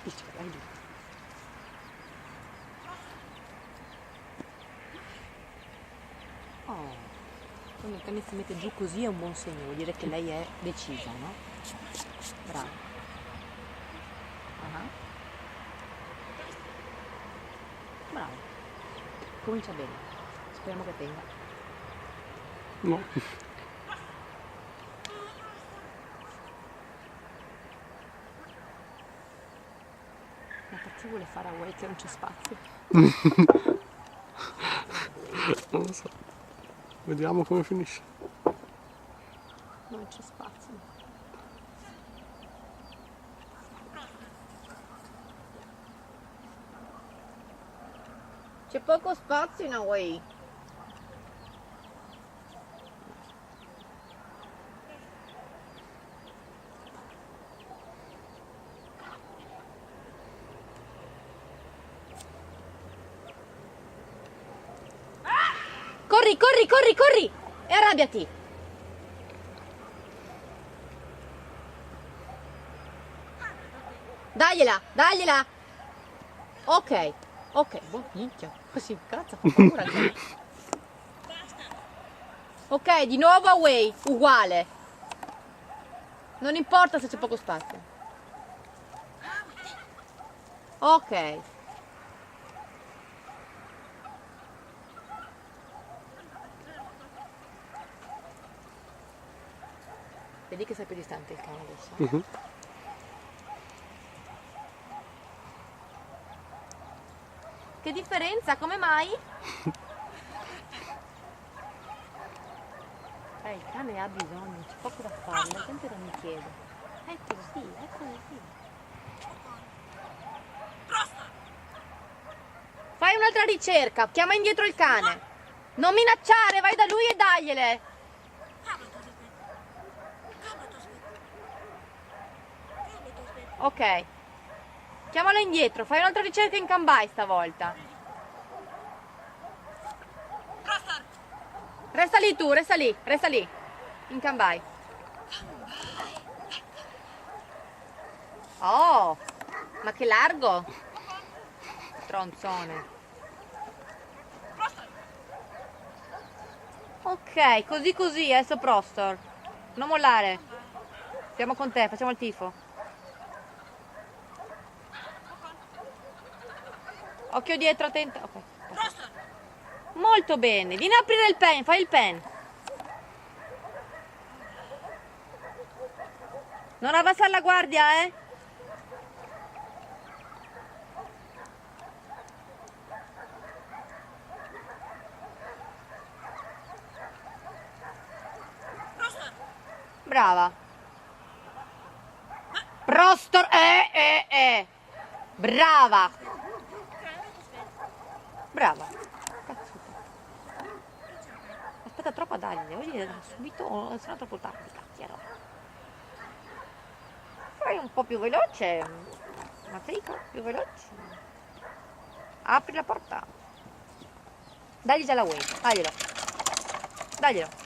Dice, vai giù. Oh, quando il cane si mette giù così è un buon segno, vuol dire che lei è decisa, no? Brava. Bravo. Comincia bene. Speriamo che tenga. No. Ma perché vuole fare away che non c'è spazio? Non lo so. Vediamo come finisce. Non c'è spazio. C'è poco spazio in away. Corri, corri, corri, corri! E arrabbiati! Dagliela, dagliela! Ok, ok, boh, minchia, così cazzo fa paura il cane. Ok, di nuovo away, uguale. Non importa se c'è poco spazio. Ok. Vedi che sei più distante il cane adesso. Che differenza? Come mai? Il cane ha bisogno, c'è poco da fare, la gente non mi chiede. È così, è così. Fai un'altra ricerca, chiama indietro il cane. Non minacciare, vai da lui e dagliele. Ok. Chiamalo indietro, fai un'altra ricerca in cambai stavolta. Resta lì tu, resta lì. In cambai. Oh, ma che largo. Stronzone. Ok, così, adesso Prostor. Non mollare. Siamo con te, facciamo il tifo. Occhio dietro, attento. Okay. Molto bene, vieni a aprire il pen, fai il pen. Non abbassare la guardia, eh? Brava. Prostor, Brava. Brava. Cazzuta. Aspetta troppo a dargli, voglio dire subito o se no troppo tardi, cazzi, allora. Fai un po' più veloce. Matrica, più veloce. Apri la porta. Dagli già la way, daglielo. Daglielo.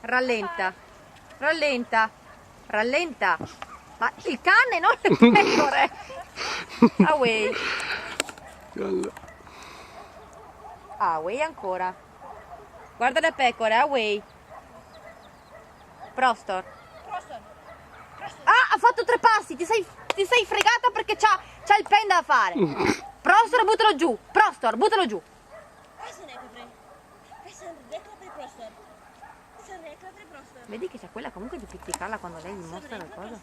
Rallenta. Rallenta. Rallenta. Ma il cane, non le pecore. Away. Away ancora. Guarda le pecore, away. Prostor. Ah, ha fatto 3 passi, ti sei fregata perché c'ha il pen da fare. Prostor, buttalo giù. Prostor, buttalo giù. Vedi che c'è quella comunque di pizzicarla quando lei gli mostra la cosa.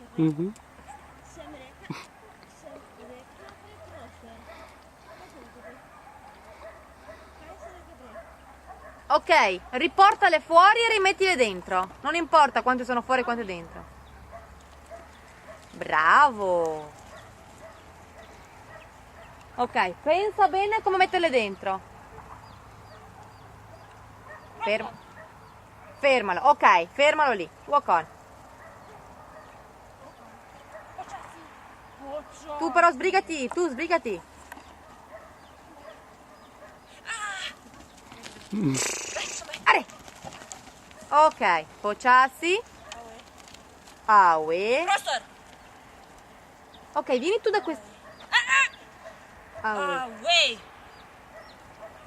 Ok, riportale fuori e rimettile dentro. Non importa quante sono fuori e quante dentro. Bravo. Ok, pensa bene come metterle dentro. Fermalo, ok, fermalo lì. Walk on. Tu però sbrigati, tu sbrigati. Are. Ok, Pociassi. Awe. Prostor. Ok, vieni tu da questo. Awe. Away.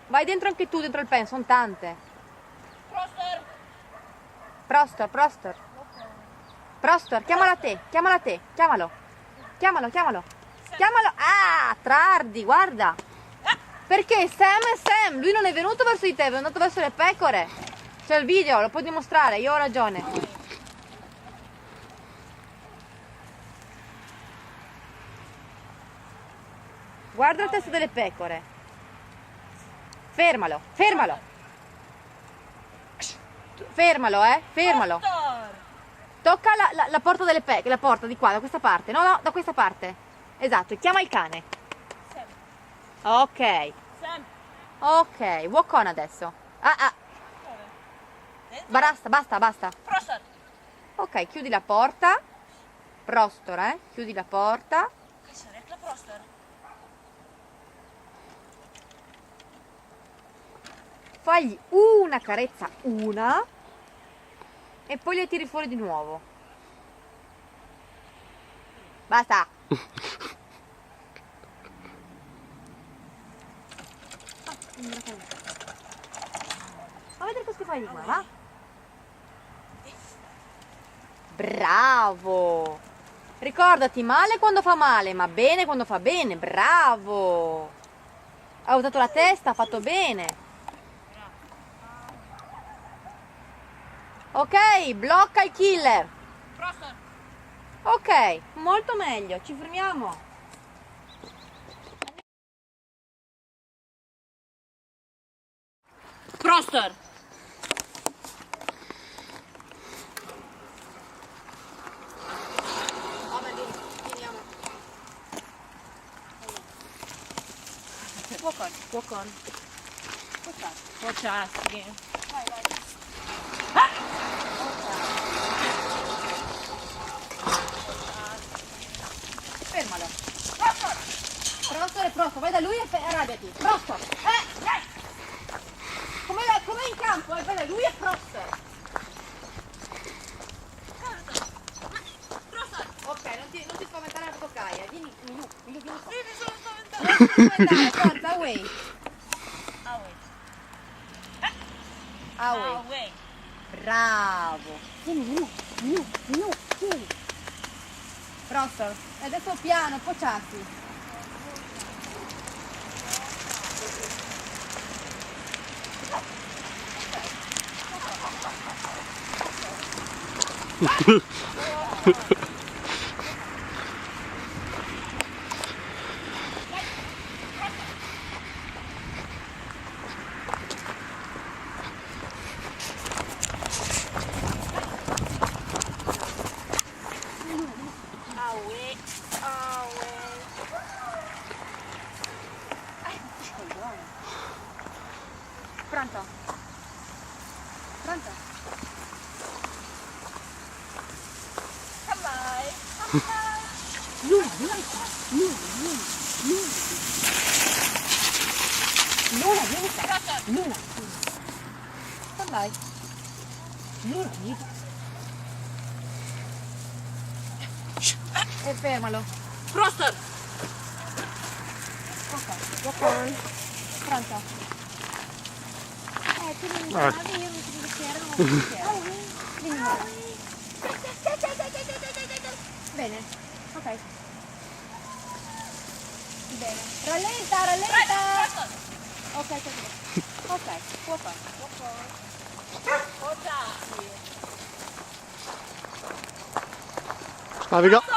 Vai dentro anche tu, dentro il pen, sono tante. Prostor. Prostor, Prostor. Prostor, chiamalo a te, chiamalo a te, chiamalo. Chiamalo, chiamalo. Chiamalo. Ah, Trardi, guarda. Perché Sam è Sam, lui non è venuto verso di te, è venuto verso le pecore. C'è il video, lo puoi dimostrare, io ho ragione. Guarda il testo delle pecore. Fermalo, fermalo. Fermalo, fermalo. Prostor. Tocca la porta delle pecore, la porta di qua, da questa parte. No, no, da questa parte. Esatto, chiama il cane. Sam. Ok, Sam. ok, walk on adesso. Basta, basta, basta. Prostor. Ok, chiudi la porta. Prostor, chiudi la porta. Kaj sem rekla prostor? Fagli una carezza, una. E poi le tiri fuori di nuovo. Basta. Va a vedere cosa fai di qua, va? Bravo! Ricordati, male quando fa male, ma bene quando fa bene. Bravo! Ha usato la testa, ha fatto bene. Ok, blocca il killer. Prostor. Ok, molto meglio, ci fermiamo. Prostor. Vabbè, vieni, finiamo. Walk on. Walk on. Pociassi. Pociassi. Vai, vai. Fermalo. Prostor e Prostor, vai da lui e arrabbiati. Prostor. Come in campo, vai da lui e Prostor. Prostor. Ok, non ti spaventare la toccaia. Vieni qua. Sì, mi sono spaventata. Non ti spaventare, forza, away. Away. Away. Away. Bravo. Vieni. Prostor. E adesso piano, Pociassi. Away. Away. Pronto? Pronto? Bye. Luna, vieni qua. Prostor. Luna. Vai. Luna, vieni qua. E fermalo. Prostor. Ok, walk on. Pronto? Tu non mi guardi, io mi sono bicchiere, non ho un bicchiere. Vieni qua. Bene, ok. Bene. Rallenta, rallenta. Ok, ok, può fare. Pociassi. Naviga. Ok.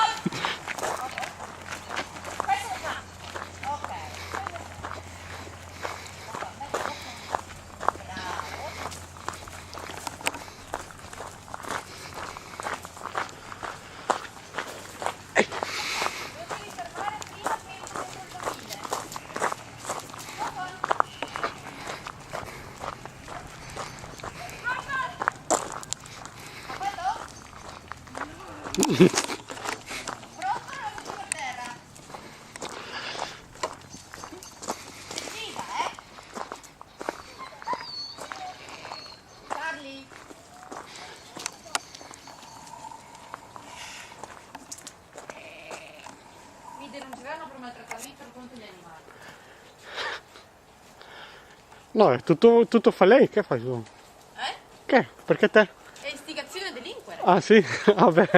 Charlie, No, è tutto fa lei, che fai tu? Eh? Che? Perché te? È istigazione a delinquere. Ah sì? Vabbè.